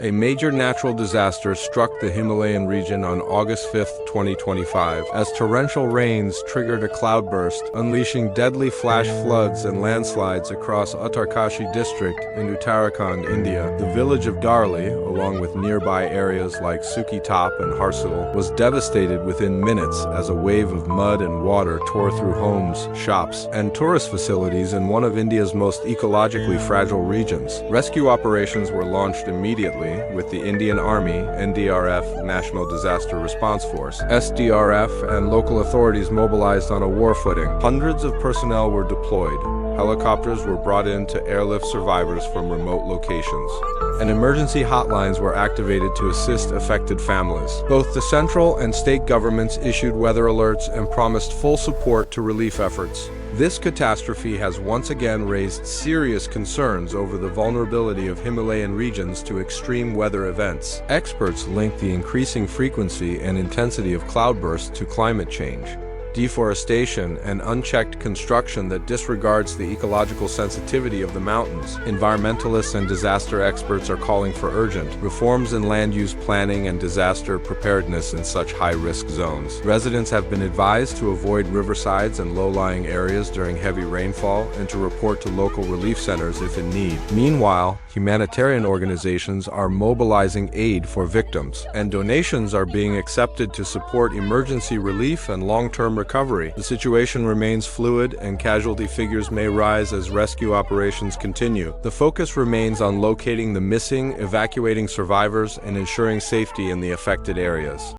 A major natural disaster struck the Himalayan region on August 5, 2025, as torrential rains triggered a cloudburst, unleashing deadly flash floods and landslides across Uttarkashi district in Uttarakhand, India. The village of Darli, along with nearby areas like Suki Top and Harsul, was devastated within minutes as a wave of mud and water tore through homes, shops, and tourist facilities in one of India's most ecologically fragile regions. Rescue operations were launched immediately, with the Indian Army, NDRF, National Disaster Response Force, SDRF, and local authorities mobilized on a war footing. Hundreds of personnel were deployed. Helicopters were brought in to airlift survivors from remote locations, and emergency hotlines were activated to assist affected families. Both the central and state governments issued weather alerts and promised full support to relief efforts. This catastrophe has once again raised serious concerns over the vulnerability of Himalayan regions to extreme weather events. Experts link the increasing frequency and intensity of cloudbursts to climate change, deforestation, and unchecked construction that disregards the ecological sensitivity of the mountains. Environmentalists and disaster experts are calling for urgent reforms in land use planning and disaster preparedness in such high-risk zones. Residents have been advised to avoid riversides and low-lying areas during heavy rainfall and to report to local relief centers if in need. Meanwhile, humanitarian organizations are mobilizing aid for victims, and donations are being accepted to support emergency relief and long-term recovery. The situation remains fluid and casualty figures may rise as rescue operations continue. The focus remains on locating the missing, evacuating survivors, and ensuring safety in the affected areas.